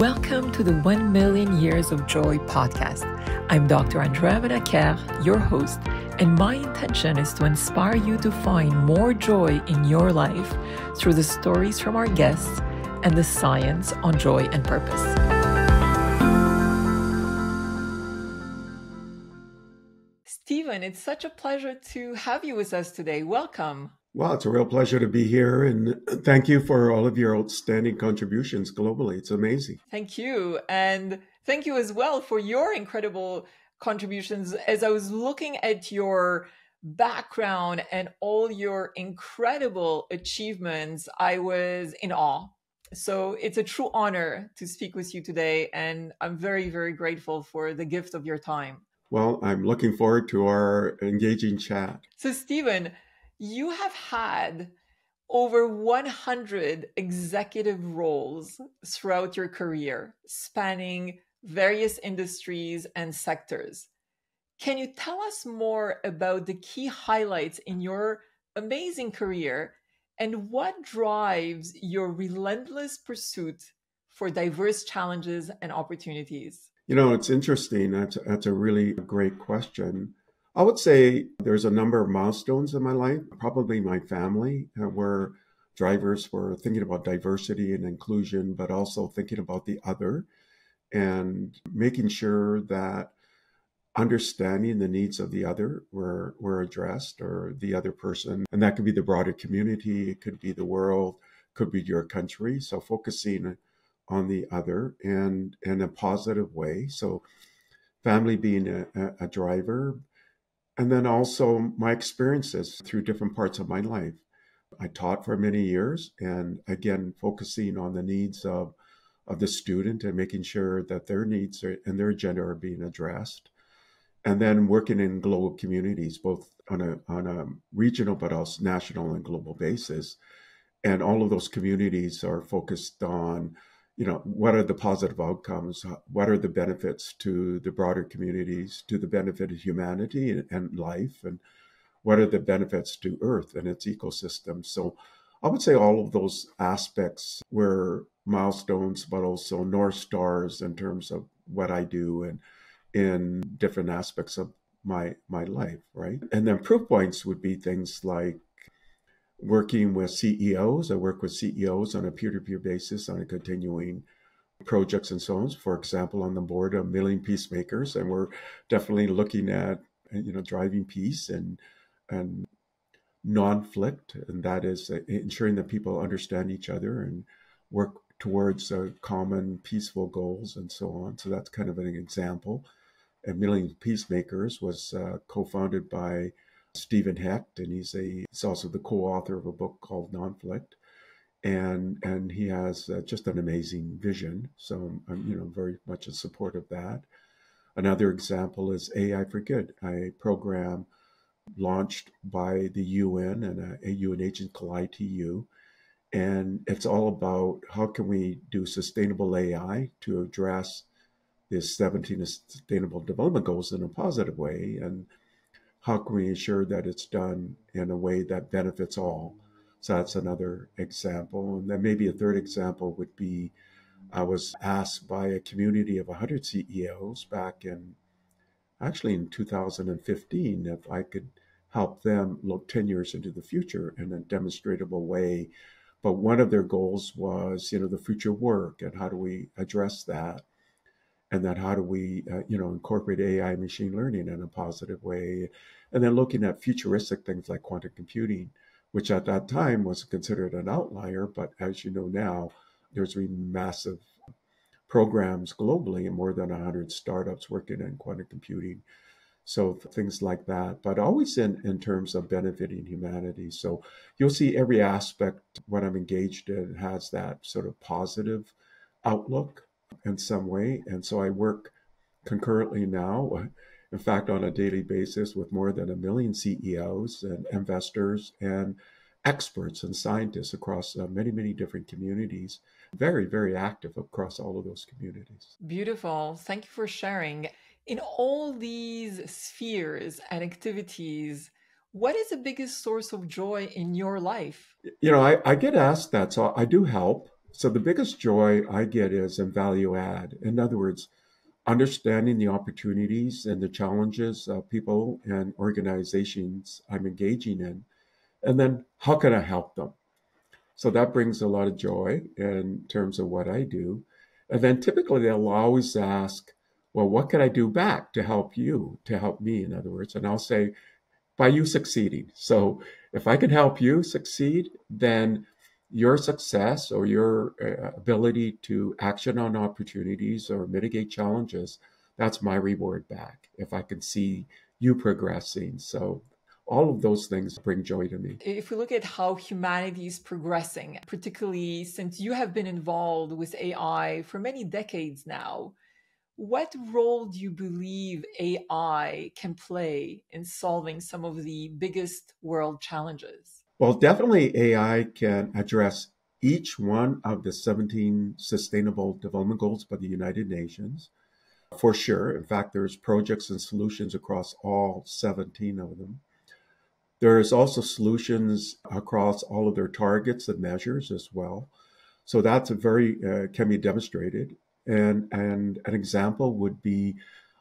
Welcome to the 1 Million Years of Joy podcast. I'm Dr. Andrea Benaker, your host, and my intention is to inspire you to find more joy in your life through the stories from our guests and the science on joy and purpose. Stephen, it's such a pleasure to have you with us today. Welcome. Well, it's a real pleasure to be here, and thank you for all of your outstanding contributions globally. It's amazing. Thank you. And thank you as well for your incredible contributions. As I was looking at your background and all your incredible achievements, I was in awe. So it's a true honor to speak with you today, and I'm very, very grateful for the gift of your time. Well, I'm looking forward to our engaging chat. So, Stephen, you have had over 100 executive roles throughout your career, spanning various industries and sectors. Can you tell us more about the key highlights in your amazing career and what drives your relentless pursuit for diverse challenges and opportunities? You know, it's interesting. That's a really great question. I would say there's a number of milestones in my life, probably my family, where drivers were thinking about diversity and inclusion, but also thinking about the other and making sure that understanding the needs of the other were addressed, or the other person. And that could be the broader community, it could be the world, could be your country. So focusing on the other and in a positive way. So family being a driver. And then also my experiences through different parts of my life. I taught for many years, and again, focusing on the needs of the student and making sure that their needs and their agenda are being addressed. And then working in global communities, both on a regional but also national and global basis. And all of those communities are focused on, what are the positive outcomes? What are the benefits to the broader communities, to the benefit of humanity and life? And what are the benefits to Earth and its ecosystem? So I would say all of those aspects were milestones, but also North Stars in terms of what I do and in different aspects of my life, right? And then proof points would be things like working with CEOs. I work with CEOs on a peer-to-peer basis on a continuing projects and so on. For example, on the board of Million Peacemakers, and we're definitely looking at driving peace and non-conflict, and that is ensuring that people understand each other and work towards common peaceful goals and so on. So that's kind of an example. And Million Peacemakers was co-founded by Stephen Hecht, and he's also the co-author of a book called Conflict, and he has just an amazing vision. So I'm very much in support of that. Another example is AI for Good, a program launched by the UN and a UN agent called ITU, and it's all about how can we do sustainable AI to address the 17 Sustainable Development Goals in a positive way, and how can we ensure that it's done in a way that benefits all? So that's another example. And then maybe a third example would be, I was asked by a community of 100 CEOs back in 2015, if I could help them look 10 years into the future in a demonstrable way. But one of their goals was, the future work and how do we address that? And then how do we, incorporate AI and machine learning in a positive way? And then looking at futuristic things like quantum computing, which at that time was considered an outlier. But as you know now, there's been massive programs globally and more than 100 startups working in quantum computing. So things like that, but always in terms of benefiting humanity. So you'll see every aspect when I'm engaged in has that sort of positive outlook in some way. And so I work concurrently now, in fact, on a daily basis with more than 1 million CEOs and investors and experts and scientists across many, many different communities, very, very active across all of those communities. Beautiful. Thank you for sharing. In all these spheres and activities, what is the biggest source of joy in your life? I get asked that, so I do help. So the biggest joy I get is in value add. In other words, understanding the opportunities and the challenges people and organizations I'm engaging in, and then how can I help them? So that brings a lot of joy in terms of what I do. And then typically they'll always ask, well, what can I do back to help you, to help me, in other words? And I'll say, by you succeeding. So if I can help you succeed, then your success or your ability to action on opportunities or mitigate challenges, that's my reward back. If I can see you progressing. So all of those things bring joy to me. If we look at how humanity is progressing, particularly since you have been involved with AI for many decades now, what role do you believe AI can play in solving some of the biggest world challenges? Well, definitely AI can address each one of the 17 Sustainable Development Goals by the United Nations, for sure. In fact, there's projects and solutions across all 17 of them. There's also solutions across all of their targets and measures as well. So that's a very can be demonstrated. And an example would be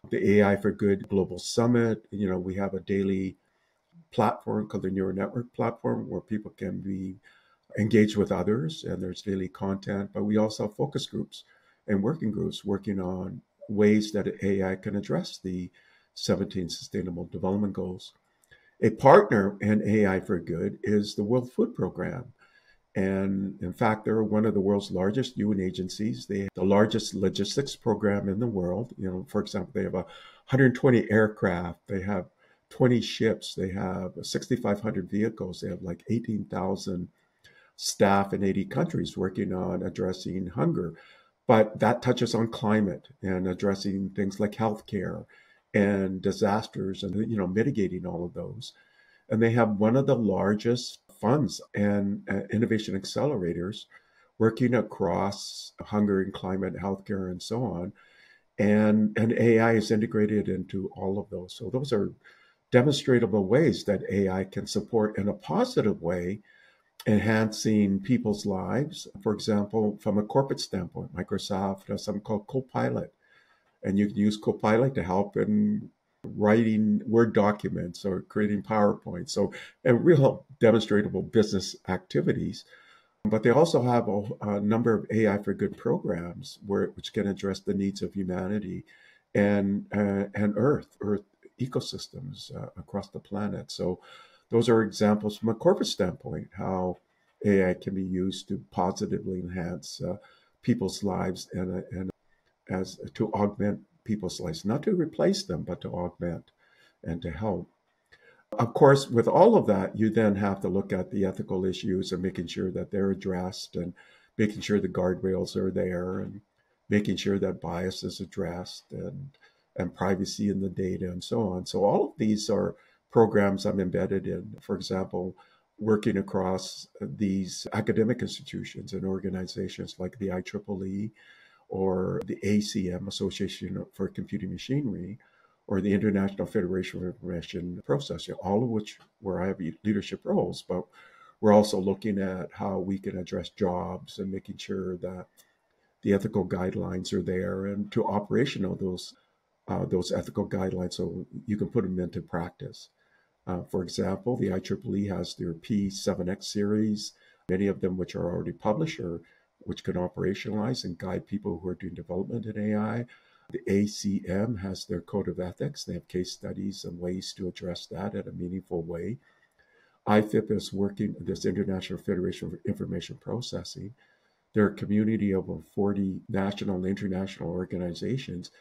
the AI for Good Global Summit. We have a daily platform called the Neural Network platform where people can be engaged with others and there's daily content. But we also have focus groups and working groups working on ways that AI can address the 17 Sustainable Development Goals. A partner in AI for Good is the World Food Program. And in fact, they're one of the world's largest UN agencies. They have the largest logistics program in the world. For example, they have 120 aircraft, they have 20 ships, they have 6,500 vehicles, they have like 18,000 staff in 80 countries working on addressing hunger. But that touches on climate and addressing things like healthcare and disasters and mitigating all of those. And they have one of the largest funds and innovation accelerators working across hunger and climate, healthcare, and so on. And AI is integrated into all of those. So those are demonstrable ways that AI can support in a positive way, enhancing people's lives. For example, from a corporate standpoint, Microsoft has something called Copilot, and you can use Copilot to help in writing Word documents or creating PowerPoint. So, and real demonstrable business activities. But they also have a number of AI for Good programs which can address the needs of humanity and Earth ecosystems across the planet. So, those are examples from a corporate standpoint how AI can be used to positively enhance people's lives and as to augment people's lives, not to replace them, but to augment and to help. Of course, with all of that, you then have to look at the ethical issues and making sure that they're addressed and making sure the guardrails are there and making sure that bias is addressed and privacy in the data and so on. So all of these are programs I'm embedded in. For example, working across these academic institutions and organizations like the IEEE or the ACM, Association for Computing Machinery, or the International Federation of Information Processing, all of which where I have leadership roles, but we're also looking at how we can address jobs and making sure that the ethical guidelines are there and to operational those ethical guidelines so you can put them into practice. For example, the IEEE has their P7X series, many of them which are already published or which can operationalize and guide people who are doing development in AI. The ACM has their code of ethics. They have case studies and ways to address that in a meaningful way. IFIP is working, this International Federation of Information Processing. They're a community of over 40 national and international organizations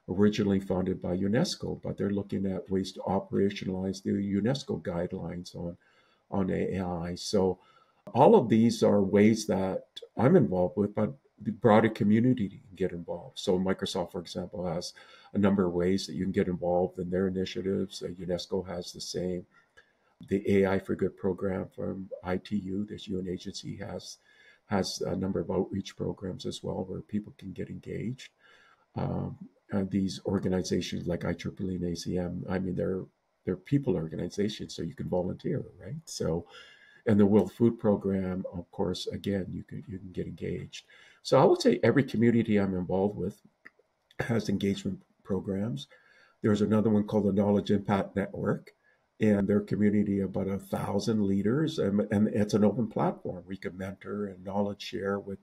originally founded by UNESCO, but they're looking at ways to operationalize the UNESCO guidelines on AI. So all of these are ways that I'm involved with, but the broader community can get involved. So Microsoft, for example, has a number of ways that you can get involved in their initiatives. UNESCO has the same. The AI for Good program from ITU, this UN agency, has a number of outreach programs as well where people can get engaged. These organizations like IEEE and ACM, I mean, they're people organizations, so you can volunteer, right? So And the World Food Program, of course, again, you can get engaged. So I would say every community I'm involved with has engagement programs. There's another one called the Knowledge Impact Network, and their community of about 1,000 leaders, and it's an open platform. We can mentor and knowledge share with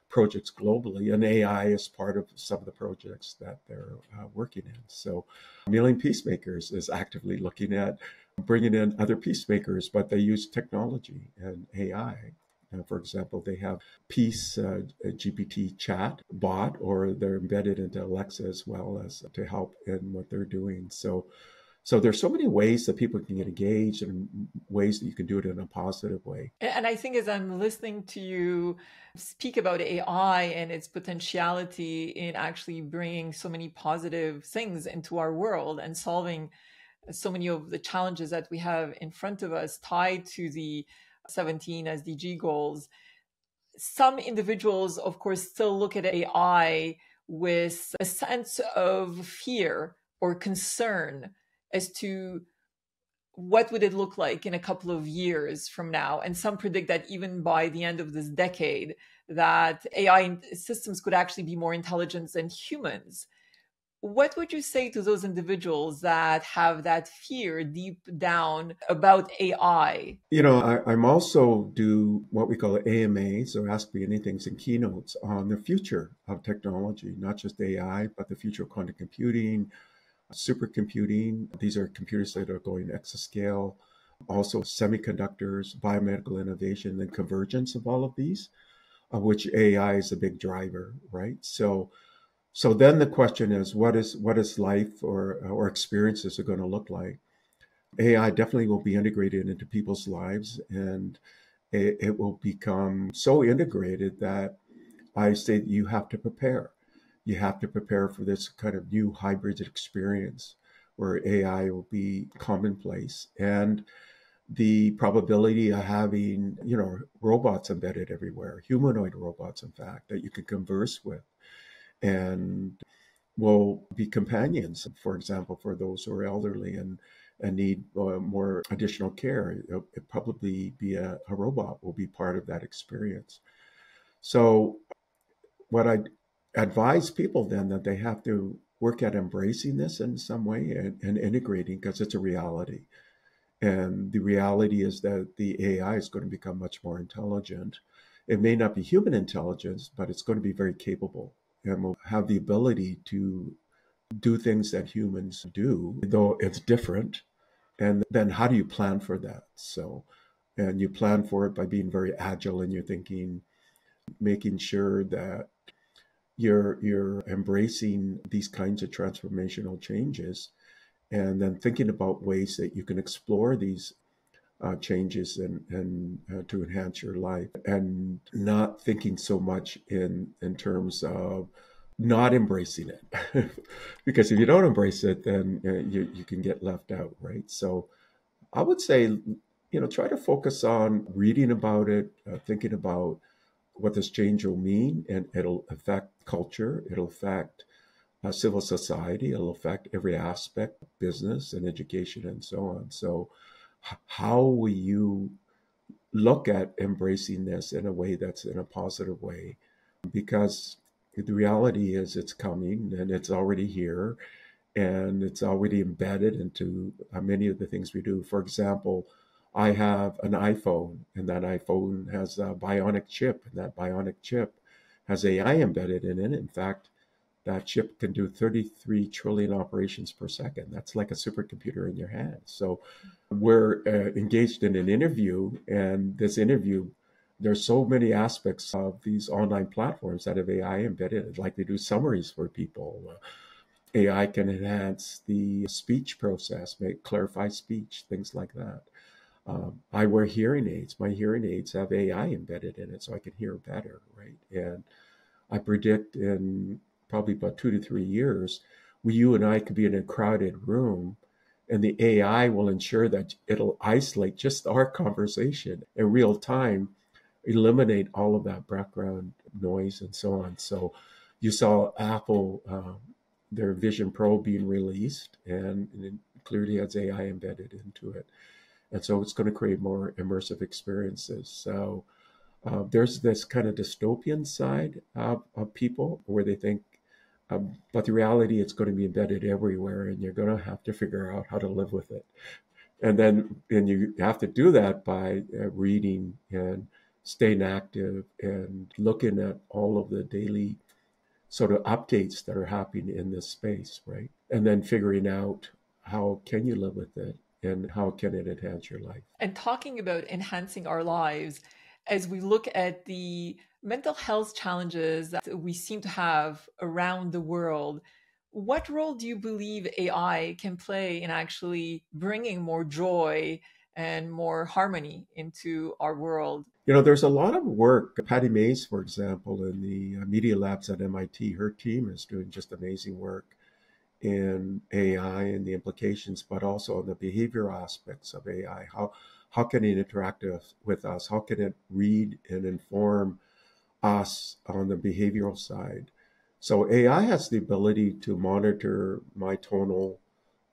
projects globally, and AI is part of some of the projects that they're working in. So, Million Peacemakers is actively looking at bringing in other peacemakers, but they use technology and AI. For example, they have Peace GPT chat bot, or they're embedded into Alexa as well as to help in what they're doing. So there's so many ways that people can get engaged and ways that you can do it in a positive way. And I think as I'm listening to you speak about AI and its potentiality in actually bringing so many positive things into our world and solving so many of the challenges that we have in front of us tied to the 17 SDG goals, some individuals, of course, still look at AI with a sense of fear or concern as to what would it look like in a couple of years from now. And some predict that even by the end of this decade, that AI systems could actually be more intelligent than humans. What would you say to those individuals that have that fear deep down about AI? I'm also do what we call AMAs, or Ask Me Anythings, and keynotes on the future of technology, not just AI, but the future of quantum computing, supercomputing. These are computers that are going exascale, also semiconductors, biomedical innovation, and convergence of all of these, of which AI is a big driver, right? So then the question is, what is life or experiences are going to look like? AI definitely will be integrated into people's lives, and it will become so integrated that I say that you have to prepare. You have to prepare for this kind of new hybrid experience where AI will be commonplace, and the probability of having, robots embedded everywhere, humanoid robots, in fact, that you can converse with and will be companions, for example, for those who are elderly and need more additional care. It'll probably be a robot will be part of that experience. So what I advise people then that they have to work at embracing this in some way and integrating, because it's a reality. And the reality is that the AI is going to become much more intelligent. It may not be human intelligence, but it's going to be very capable and will have the ability to do things that humans do, though it's different. And then how do you plan for that? And you plan for it by being very agile in your thinking, making sure that you're embracing these kinds of transformational changes, and then thinking about ways that you can explore these changes and to enhance your life, and not thinking so much in terms of not embracing it. Because if you don't embrace it, then you can get left out, right? So I would say, try to focus on reading about it, thinking about what this change will mean, and it'll affect culture, it'll affect civil society, it'll affect every aspect of business and education and so on. So how will you look at embracing this in a way that's in a positive way? Because the reality is it's coming and it's already here, and it's already embedded into many of the things we do. For example, I have an iPhone, and that iPhone has a bionic chip, and that bionic chip has AI embedded in it. In fact, that chip can do 33 trillion operations per second. That's like a supercomputer in your hand. So we're engaged in an interview, and this interview, there's so many aspects of these online platforms that have AI embedded, like they do summaries for people. AI can enhance the speech process, clarify speech, things like that. I wear hearing aids. My hearing aids have AI embedded in it, so I can hear better, right? And I predict in probably about 2 to 3 years, you and I could be in a crowded room, and the AI will ensure that it'll isolate just our conversation in real time, eliminate all of that background noise and so on. So you saw Apple, their Vision Pro being released, and it clearly has AI embedded into it. And so it's going to create more immersive experiences. So there's this kind of dystopian side of people where they think, but the reality, it's going to be embedded everywhere, and you're going to have to figure out how to live with it. And you have to do that by reading and staying active and looking at all of the daily sort of updates that are happening in this space, right? And then figuring out how can you live with it and how can it enhance your life. And talking about enhancing our lives, as we look at the mental health challenges that we seem to have around the world, what role do you believe AI can play in actually bringing more joy and more harmony into our world? There's a lot of work. Patty Mays, for example, in the media labs at MIT, her team is doing just amazing work in AI and the implications, but also on the behavioral aspects of AI. How can it interact with us? How can it read and inform us on the behavioral side? So AI has the ability to monitor my tonal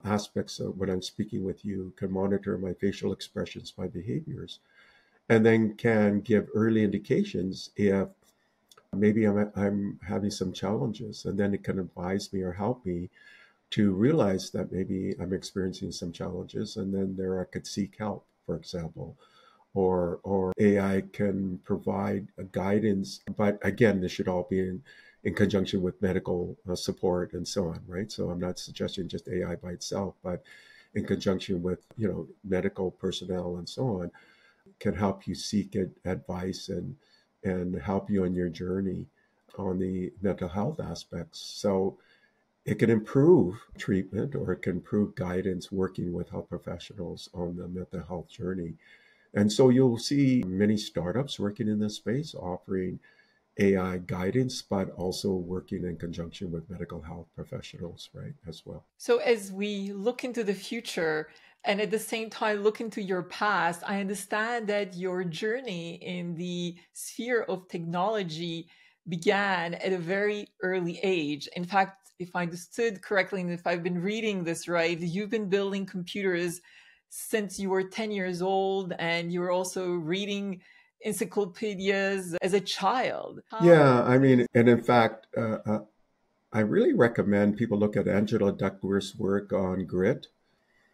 aspects of when I'm speaking with you, can monitor my facial expressions, my behaviors, and then can give early indications if maybe I'm having some challenges, and then it can advise me or help me to realize that maybe I'm experiencing some challenges, and then there I could seek help, for example. Or AI can provide a guidance, but again, this should all be in conjunction with medical support and so on, right? So I'm not suggesting just AI by itself, but in conjunction with medical personnel and so on, can help you seek advice and help you on your journey on the mental health aspects. So it can improve treatment or it can improve guidance working with health professionals on the mental health journey. And so you'll see many startups working in this space offering AI guidance, but also working in conjunction with medical health professionals, right, as well. So, as we look into the future and at the same time look into your past, I understand that your journey in the sphere of technology began at a very early age. In fact, if I understood correctly, and if I've been reading this right, you've been building computers since you were 10 years old, and you were also reading encyclopedias as a child. Yeah, I mean, and in fact, I really recommend people look at Angela Duckworth's work on grit,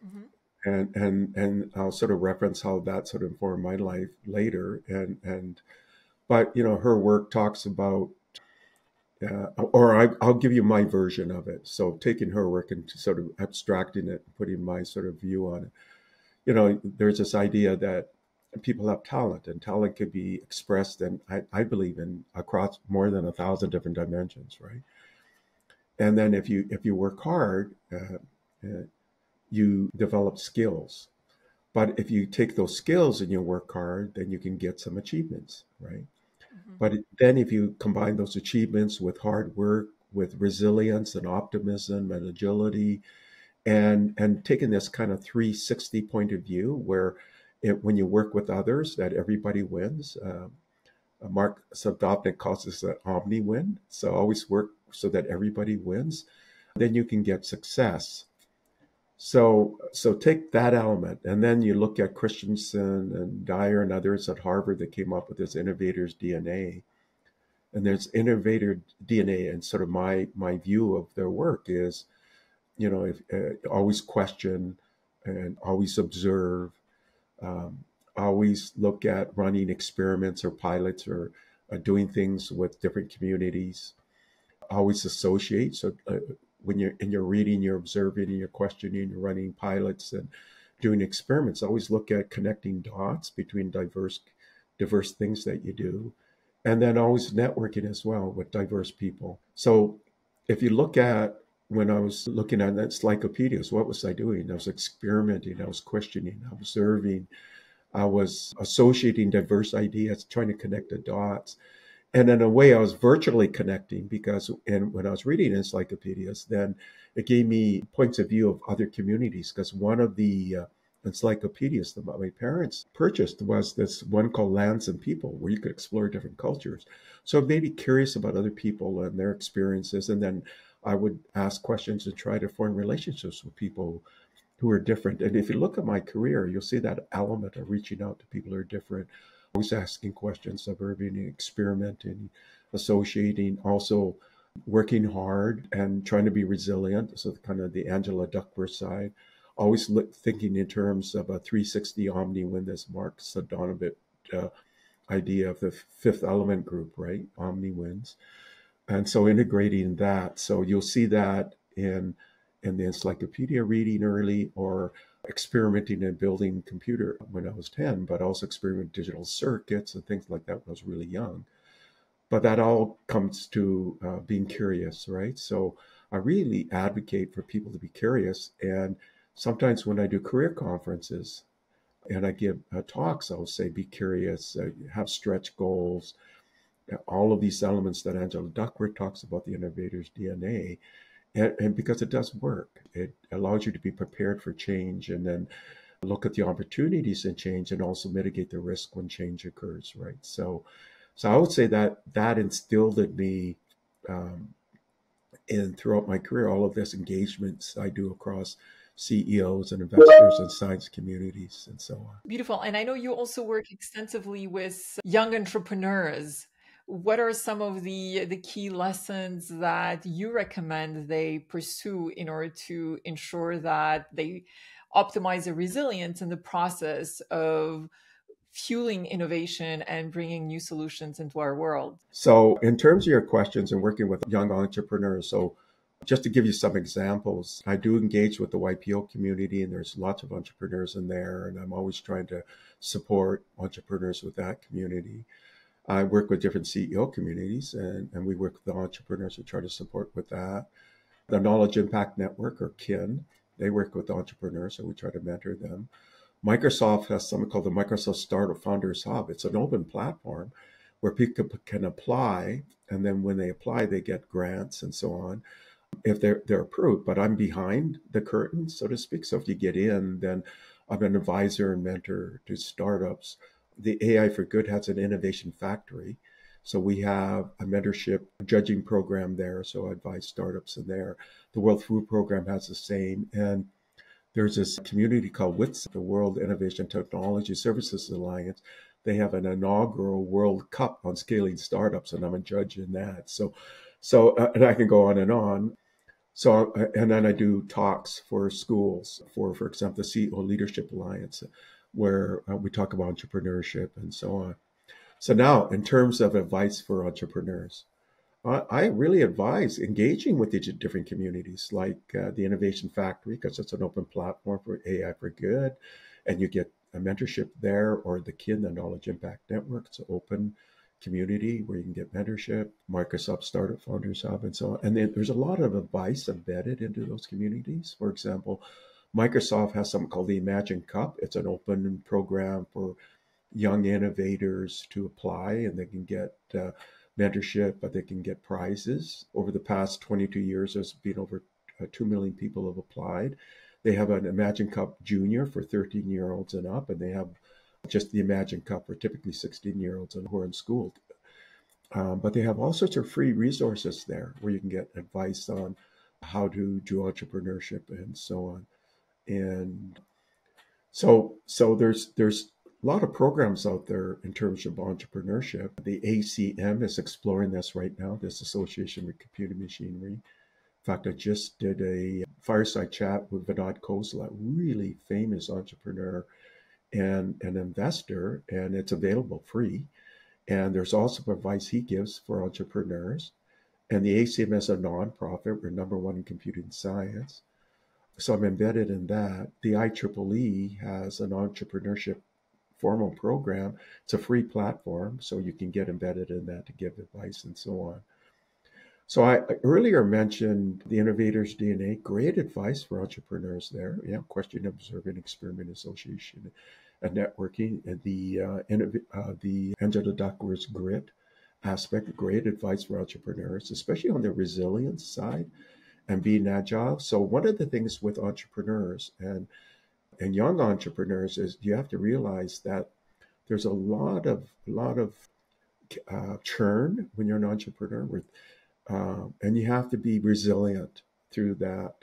Mhm. and I'll sort of reference how that sort of informed my life later. But her work talks about, I'll give you my version of it. So taking her work and sort of abstracting it, putting my sort of view on it. There's this idea that people have talent, and talent could be expressed, and I believe in across more than 1,000 different dimensions, right? And then if you work hard, you develop skills. But if you take those skills and you work hard, then you can get some achievements, right? Mhm. But then if you combine those achievements with hard work, with resilience and optimism and agility, and taking this kind of 360 point of view where when you work with others, that everybody wins. Mark Sadovnik calls this an omni win. So always work so that everybody wins. Then you can get success. So take that element, and then you look at Christensen and Dyer and others at Harvard that came up with this innovator's DNA. And there's innovator DNA, and sort of my view of their work is, if always question and always observe, um, always look at running experiments or pilots or doing things with different communities, always associate. So when you're reading, you're observing, and you're questioning, you're running pilots and doing experiments, always look at connecting dots between diverse things that you do, and then always networking as well with diverse people. So if you look at when I was looking at encyclopedias, what was I doing? I was experimenting, I was questioning, observing, I was associating diverse ideas, trying to connect the dots. And in a way, I was virtually connecting because when I was reading encyclopedias, then it gave me points of view of other communities. Because one of the encyclopedias that my parents purchased was this one called Lands and People, where you could explore different cultures. So it made me curious about other people and their experiences. And then I would ask questions and try to form relationships with people who are different. And if you look at my career, you'll see that element of reaching out to people who are different, always asking questions, observing, experimenting, associating, also working hard and trying to be resilient. So kind of the Angela Duckworth side, always thinking in terms of a 360 omni-win, this Mark Sadonovich idea of the fifth element group, right? Omni-wins. And so integrating that. So you'll see that in the encyclopedia reading early, or experimenting and building computer when I was 10, but also experimenting with digital circuits and things like that when I was really young. But that all comes to being curious, right? So I really advocate for people to be curious. And sometimes when I do career conferences and I give talks, I'll say, be curious, have stretch goals, all of these elements that Angela Duckworth talks about, the innovator's DNA. And because it does work, it allows you to be prepared for change and then look at the opportunities in change and also mitigate the risk when change occurs, right? So I would say that that instilled in me, and throughout my career, all of this engagements I do across CEOs and investors and science communities and so on. Beautiful. And I know you also work extensively with young entrepreneurs. What are some of the key lessons that you recommend they pursue in order to ensure that they optimize their resilience in the process of fueling innovation and bringing new solutions into our world? So, in terms of your questions and working with young entrepreneurs, so just to give you some examples, I do engage with the YPO community, and there's lots of entrepreneurs in there, and I'm always trying to support entrepreneurs with that community. I work with different CEO communities, and we work with the entrepreneurs to try to support with that. The Knowledge Impact Network, or KIN, they work with entrepreneurs, so we try to mentor them. Microsoft has something called the Microsoft Startup Founders Hub. It's an open platform where people can apply, and then when they apply, they get grants and so on if they're approved. But I'm behind the curtain, so to speak. So if you get in, then I'm an advisor and mentor to startups. The AI for Good has an innovation factory. So we have a mentorship judging program there. So I advise startups in there. The World Food Program has the same. And there's this community called WITS, the World Innovation Technology Services Alliance. They have an inaugural World Cup on scaling startups, and I'm a judge in that. And I can go on and on. So, and then I do talks for schools, for example, the CEO Leadership Alliance, where we talk about entrepreneurship and so on. So now, in terms of advice for entrepreneurs, I really advise engaging with these different communities, like the Innovation Factory, because it's an open platform for AI for Good, and you get a mentorship there, or the KIN, the Knowledge Impact Network. It's an open community where you can get mentorship, Microsoft Startup Founders Hub, and so on. And then there's a lot of advice embedded into those communities. For example, Microsoft has something called the Imagine Cup. It's an open program for young innovators to apply, and they can get mentorship, but they can get prizes. Over the past 22 years, there's been over 2 million people have applied. They have an Imagine Cup Junior for 13-year-olds and up, and they have just the Imagine Cup for typically 16-year-olds who are in school. But they have all sorts of free resources there where you can get advice on how to do entrepreneurship and so on. And so there's a lot of programs out there in terms of entrepreneurship. The ACM is exploring this right now, this Association with Computer Machinery. In fact, I just did a fireside chat with Vinod Khosla, really famous entrepreneur and an investor, and it's available free. And there's also advice he gives for entrepreneurs. And the ACM is a nonprofit. We're number one in computing science. So I'm embedded in that. The IEEE has an entrepreneurship formal program. It's a free platform, so you can get embedded in that to give advice and so on. So I earlier mentioned the Innovator's DNA, great advice for entrepreneurs there. Yeah, question, observing, experiment, association, and networking, and the Angela Duckworth's grit aspect, great advice for entrepreneurs, especially on the resilience side and being agile. So one of the things with entrepreneurs and young entrepreneurs is you have to realize that there's a lot of churn when you're an entrepreneur, and you have to be resilient through that.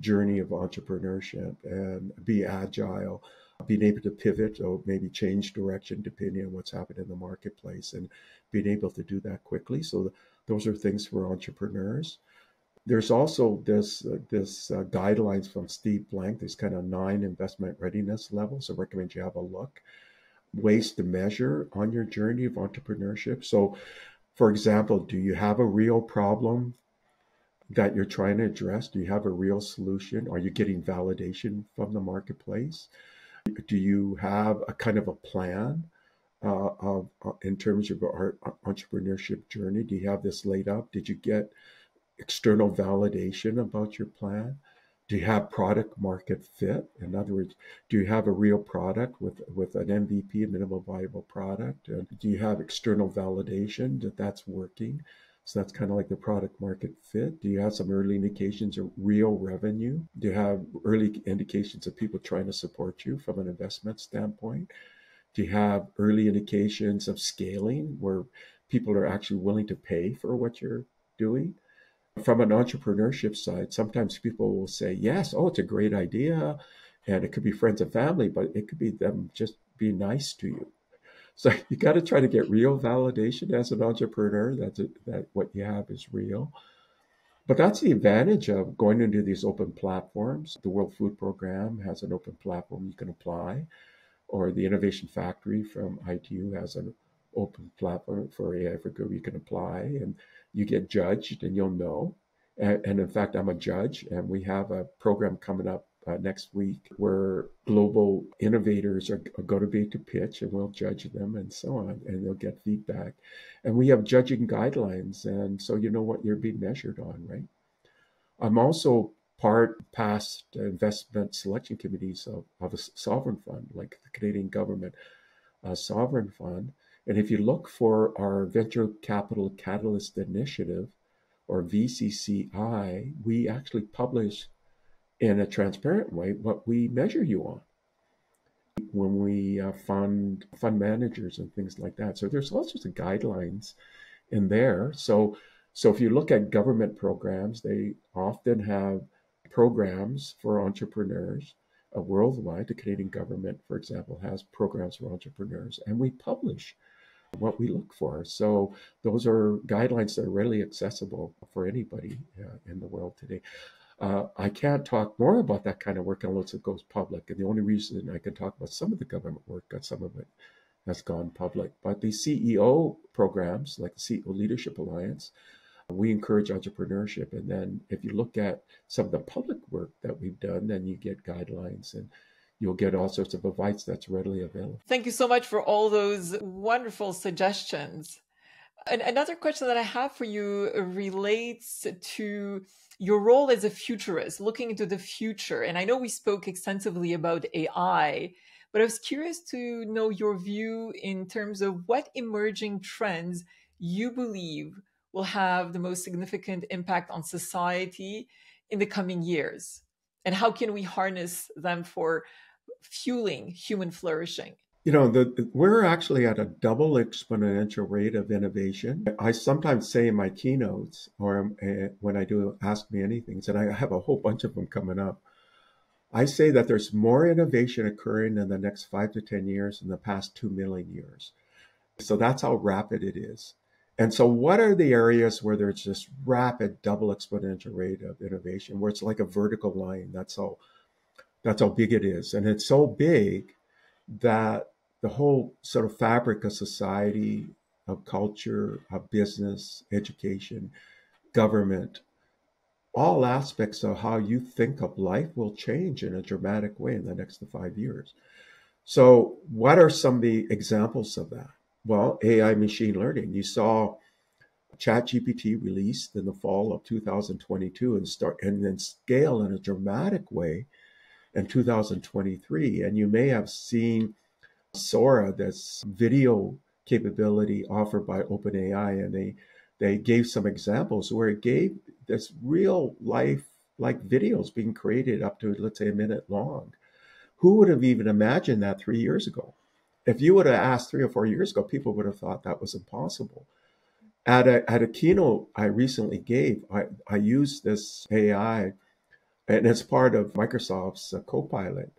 journey of entrepreneurship and be agile, being able to pivot or maybe change direction depending on what's happening in the marketplace, and being able to do that quickly. So those are things for entrepreneurs. There's also this guidelines from Steve Blank. There's kind of 9 investment readiness levels. I recommend you have a look. Ways to measure on your journey of entrepreneurship. So, for example, do you have a real problem that you're trying to address? Do you have a real solution? Are you getting validation from the marketplace? Do you have a kind of a plan in terms of our entrepreneurship journey? Do you have this laid out? Did you get external validation about your plan? Do you have product market fit? In other words, do you have a real product with an MVP, a minimum viable product? And do you have external validation that that's working? So that's kind of like the product market fit. Do you have some early indications of real revenue? Do you have early indications of people trying to support you from an investment standpoint? Do you have early indications of scaling where people are actually willing to pay for what you're doing? From an entrepreneurship side, sometimes people will say, yes, oh, it's a great idea. And it could be friends and family, but it could be them just being nice to you. So you got to try to get real validation as an entrepreneur that what you have is real. But that's the advantage of going into these open platforms. The World Food Program has an open platform you can apply, or the Innovation Factory from ITU has an open platform for AI for Good you can apply, and you get judged and you'll know. And in fact, I'm a judge, and we have a program coming up next week where global innovators are going to be to pitch, and we'll judge them and so on, and they'll get feedback. And we have judging guidelines, and so you know what you're being measured on, right? I'm also past investment selection committees of a sovereign fund, like the Canadian government sovereign fund. And if you look for our Venture Capital Catalyst Initiative, or VCCI, we actually publish in a transparent way what we measure you on when we fund managers and things like that. So there's all sorts of guidelines in there. So if you look at government programs, they often have programs for entrepreneurs worldwide. The Canadian government, for example, has programs for entrepreneurs, and we publish what we look for. So those are guidelines that are readily accessible for anybody in the world today. I can't talk more about that kind of work unless it goes public. And the only reason I can talk about some of the government work, that some of it has gone public. But the CEO programs, like the CEO Leadership Alliance, we encourage entrepreneurship. And then if you look at some of the public work that we've done, then you get guidelines, and you'll get all sorts of advice that's readily available. Thank you so much for all those wonderful suggestions. And another question that I have for you relates to your role as a futurist, looking into the future. And I know we spoke extensively about AI, but I was curious to know your view in terms of what emerging trends you believe will have the most significant impact on society in the coming years. And how can we harness them for fueling human flourishing? You know, we're actually at a double exponential rate of innovation. I sometimes say in my keynotes, or when I do Ask Me Anything, and I have a whole bunch of them coming up, I say that there's more innovation occurring in the next 5 to 10 years than the past 2 million years. So that's how rapid it is. And so what are the areas where there's this rapid double exponential rate of innovation, where it's like a vertical line? That's how big it is. And it's so big that the whole sort of fabric of society, of culture, of business, education, government, all aspects of how you think of life will change in a dramatic way in the next 5 years. So what are some of the examples of that? Well, AI machine learning. You saw ChatGPT released in the fall of 2022 and then scale in a dramatic way in 2023. And you may have seen Sora, this video capability offered by OpenAI, and they gave some examples where it gave this real life like videos being created up to, let's say, a minute long. Who would have even imagined that 3 years ago? If you would have asked 3 or 4 years ago, people would have thought that was impossible. At a keynote I recently gave, I used this AI And it's part of Microsoft's Copilot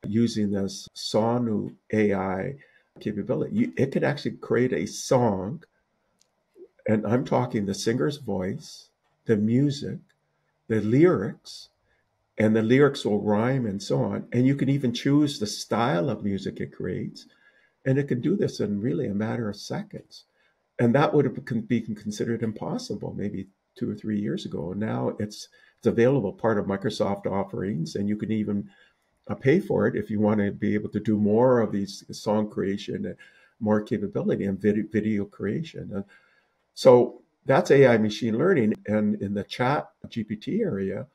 using this Sonu AI capability. It could actually create a song, and I'm talking the singer's voice, the music, the lyrics, and the lyrics will rhyme and so on. And you can even choose the style of music it creates. And it can do this in really a matter of seconds. And that would have been considered impossible maybe 2 or 3 years ago. And now it's available, part of Microsoft offerings, and you can even pay for it if you want to be able to do more of these song creation, more capability and video creation. So that's AI machine learning. And in the chat GPT area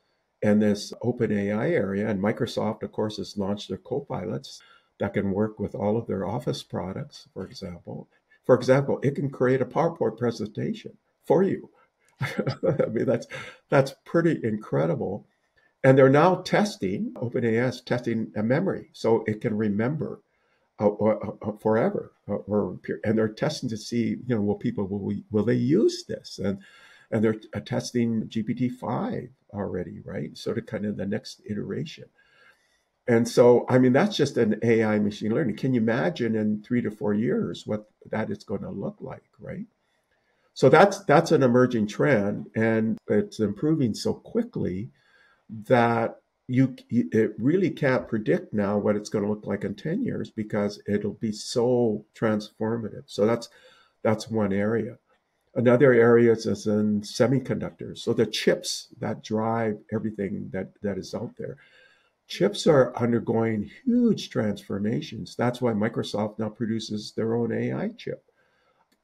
and this open AI area, and Microsoft, of course, has launched their copilots that can work with all of their Office products, for example. For example, it can create a PowerPoint presentation for you. I mean, that's pretty incredible. And they're now testing, OpenAI is testing a memory, so it can remember forever, and they're testing to see, will people will they use this, and they're testing GPT-5 already, right? Sort of kind of the next iteration. And so, I mean, that's just an AI machine learning. Can you imagine in 3 to 4 years what that is going to look like, right? So that's an emerging trend, and it's improving so quickly that it really can't predict now what it's going to look like in 10 years because it'll be so transformative. So that's one area. Another area is in semiconductors. So the chips that drive everything that is out there. Chips are undergoing huge transformations. That's why Microsoft now produces their own AI chip.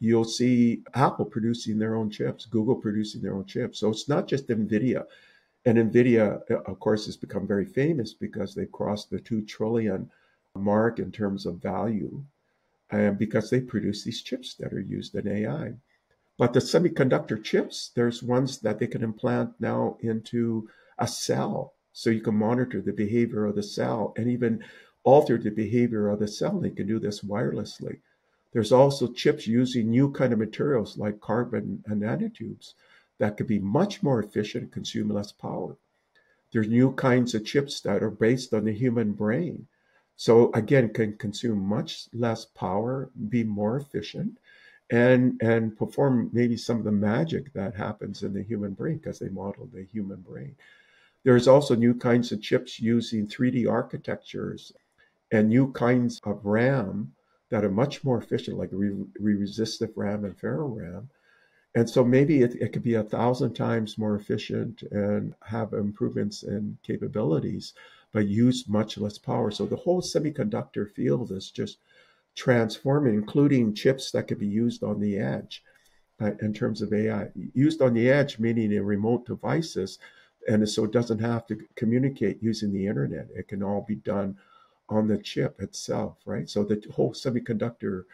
You'll see Apple producing their own chips, Google producing their own chips. So it's not just NVIDIA. And NVIDIA, of course, has become very famous because they crossed the 2 trillion mark in terms of value, and because they produce these chips that are used in AI. But the semiconductor chips, there's ones that they can implant now into a cell. So you can monitor the behavior of the cell and even alter the behavior of the cell. They can do this wirelessly. There's also chips using new kind of materials like carbon nanotubes that could be much more efficient and consume less power. There's new kinds of chips that are based on the human brain. So again, can consume much less power, be more efficient, and perform maybe some of the magic that happens in the human brain because they model the human brain. There's also new kinds of chips using 3D architectures and new kinds of RAM that are much more efficient, like resistive RAM and ferro RAM. And so maybe it could be 1,000 times more efficient and have improvements in capabilities, but use much less power. So the whole semiconductor field is just transforming, including chips that could be used on the edge in terms of AI. Used on the edge, meaning in remote devices, and so it doesn't have to communicate using the internet. It can all be done on the chip itself, right? So the whole semiconductor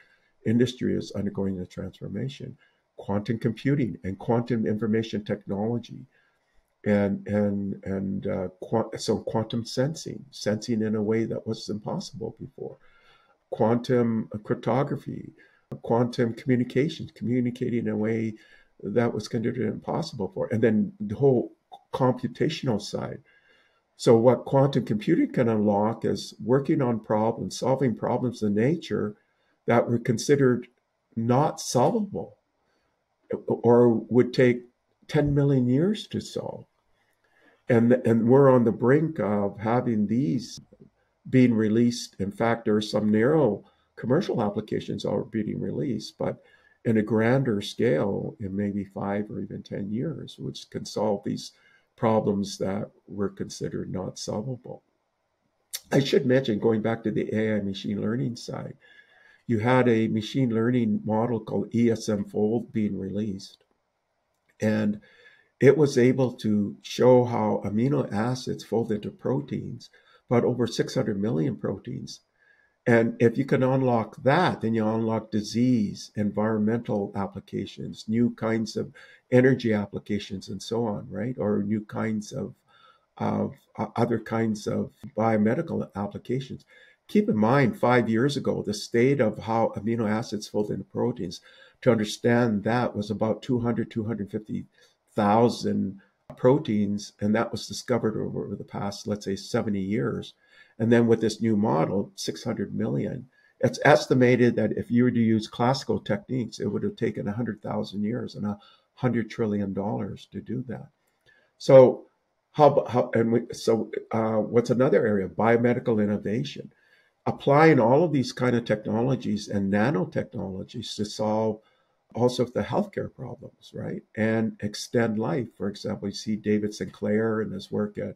industry is undergoing a transformation. Quantum computing and quantum information technology, so quantum sensing in a way that was impossible before. Quantum cryptography, quantum communications, communicating in a way that was considered impossible for, and then the whole computational side. So what quantum computing can unlock is working on problems, solving problems in nature that were considered not solvable or would take 10 million years to solve. And we're on the brink of having these being released. In fact, there are some narrow commercial applications already being released, but in a grander scale, in maybe 5 or even 10 years, which can solve these problems that were considered not solvable. I should mention, going back to the AI machine learning side, you had a machine learning model called ESM Fold being released. And it was able to show how amino acids fold into proteins, but over 600 million proteins. And if you can unlock that, then you unlock disease, environmental applications, new kinds of energy applications, and so on, right? Or new kinds of other kinds of biomedical applications. Keep in mind, 5 years ago, the state of how amino acids fold into proteins, to understand that was about 250,000 proteins, and that was discovered over the past, let's say, 70 years. And then with this new model, 600 million, it's estimated that if you were to use classical techniques, it would have taken 100,000 years and $100 trillion to do that. So what's another area? Biomedical innovation, applying all of these kind of technologies and nanotechnologies to solve all sorts of the healthcare problems, right? And extend life. For example, you see David Sinclair and his work at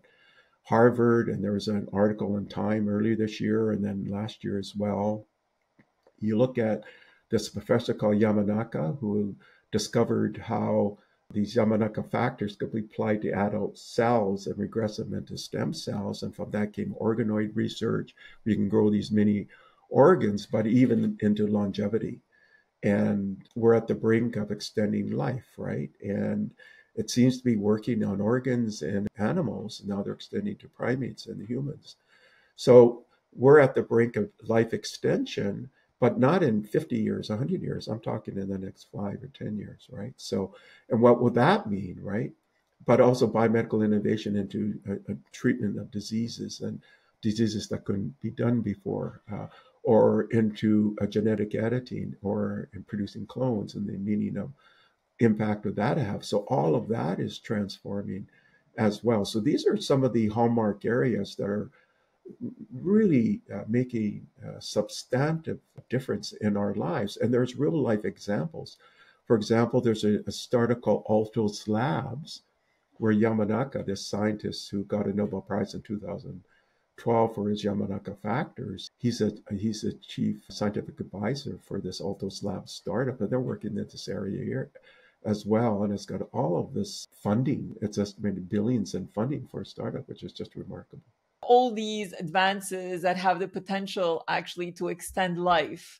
Harvard, and there was an article in Time earlier this year and then last year as well. You look at this professor called Yamanaka, who discovered how these Yamanaka factors could be applied to adult cells and regress them into stem cells. And from that came organoid research. We can grow these mini organs, but even into longevity. And we're at the brink of extending life, right? And it seems to be working on organs in animals. Now they're extending to primates and humans. So we're at the brink of life extension, but not in 50 years, 100 years. I'm talking in the next 5 or 10 years, right? So, and what will that mean, right? But also biomedical innovation into a treatment of diseases and diseases that couldn't be done before, or into a genetic editing or in producing clones and the meaning of impact would that have. So all of that is transforming as well. So these are some of the hallmark areas that are really making a substantive difference in our lives. And there's real life examples. For example, there's a startup called Altos Labs, where Yamanaka, this scientist who got a Nobel Prize in 2012 for his Yamanaka factors, he's a chief scientific advisor for this Altos Labs startup, and they're working in this area here as well. And it's got all of this funding. It's estimated billions in funding for a startup, which is just remarkable. All these advances that have the potential actually to extend life.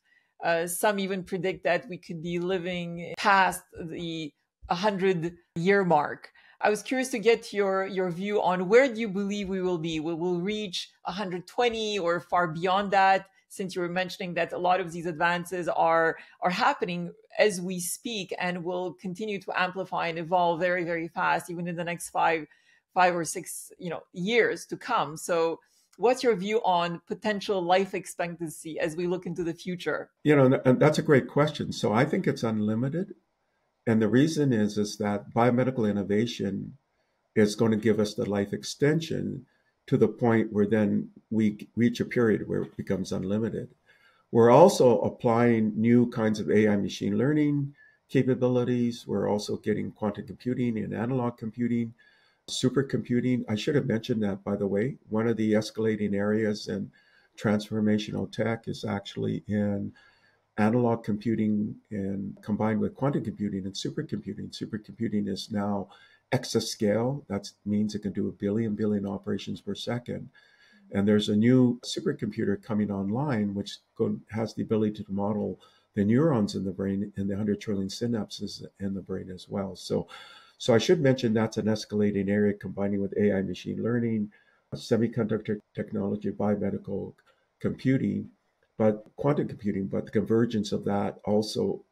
Some even predict that we could be living past the 100-year mark. I was curious to get your view on where do you believe we will be? Will we reach 120 or far beyond that? Since you were mentioning that a lot of these advances are happening as we speak and will continue to amplify and evolve very, very fast, even in the next five or six years to come. So what's your view on potential life expectancy as we look into the future? And that's a great question. So I think it's unlimited. And the reason is that biomedical innovation is going to give us the life extension to the point where then we reach a period where it becomes unlimited. We're also applying new kinds of AI machine learning capabilities. We're also getting quantum computing and analog computing, supercomputing. I should have mentioned that, by the way. One of the escalating areas in transformational tech is actually in analog computing and combined with quantum computing and supercomputing. Supercomputing is now exascale. That means it can do a billion operations per second. And there's a new supercomputer coming online, which has the ability to model the neurons in the brain and the 100 trillion synapses in the brain as well. So I should mention that's an escalating area combining with AI machine learning, semiconductor technology, biomedical computing, but quantum computing, but the convergence of that also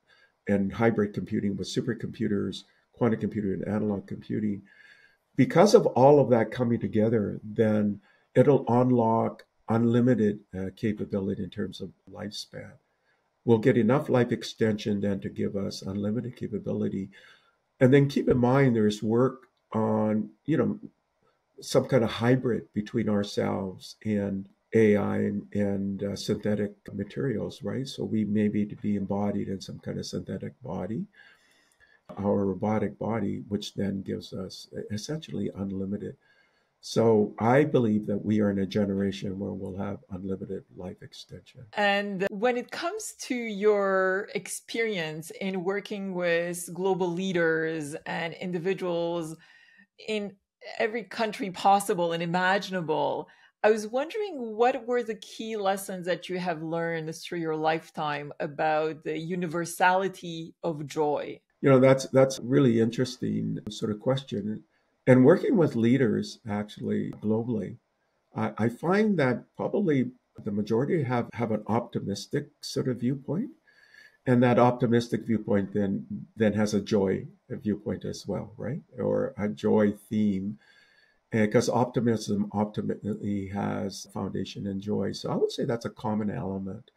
and hybrid computing with supercomputers, quantum computing and analog computing. Because of all of that coming together, then it'll unlock unlimited capability in terms of lifespan. We'll get enough life extension then to give us unlimited capability. And then keep in mind, there's work on, some kind of hybrid between ourselves and AI and synthetic materials, right? So we may be to be embodied in some kind of synthetic body, our robotic body, which then gives us essentially unlimited. So I believe that we are in a generation where we'll have unlimited life extension. And when it comes to your experience in working with global leaders and individuals in every country possible and imaginable, I was wondering what were the key lessons that you have learned through your lifetime about the universality of joy? That's really interesting sort of question. And working with leaders actually globally, I find that probably the majority have an optimistic sort of viewpoint. And that optimistic viewpoint then has a joy viewpoint as well, right? Or a joy theme, because optimism ultimately has foundation in joy. So I would say that's a common element.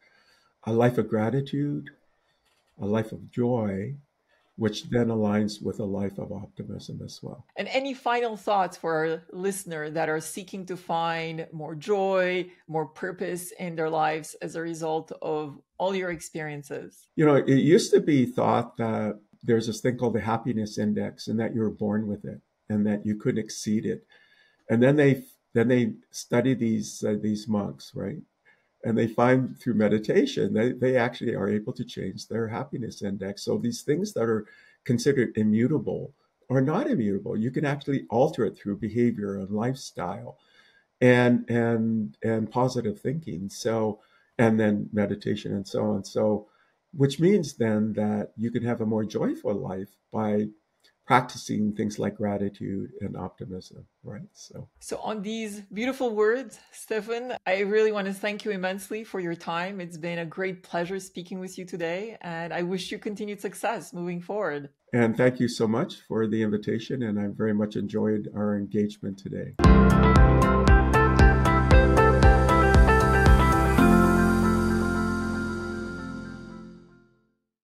A life of gratitude, a life of joy, which then aligns with a life of optimism as well. And any final thoughts for our listener that are seeking to find more joy, more purpose in their lives as a result of all your experiences? You know, it used to be thought that there's this thing called the happiness index and that you were born with it and that you couldn't exceed it. And then they study these monks, right? And they find through meditation they actually are able to change their happiness index. So these things that are considered immutable are not immutable. You can actually alter it through behavior and lifestyle and positive thinking. So and then meditation and so on. So which means then that you can have a more joyful life by practicing things like gratitude and optimism, right? So, on these beautiful words, Stephen, I really want to thank you immensely for your time. It's been a great pleasure speaking with you today, and I wish you continued success moving forward. And thank you so much for the invitation, and I very much enjoyed our engagement today.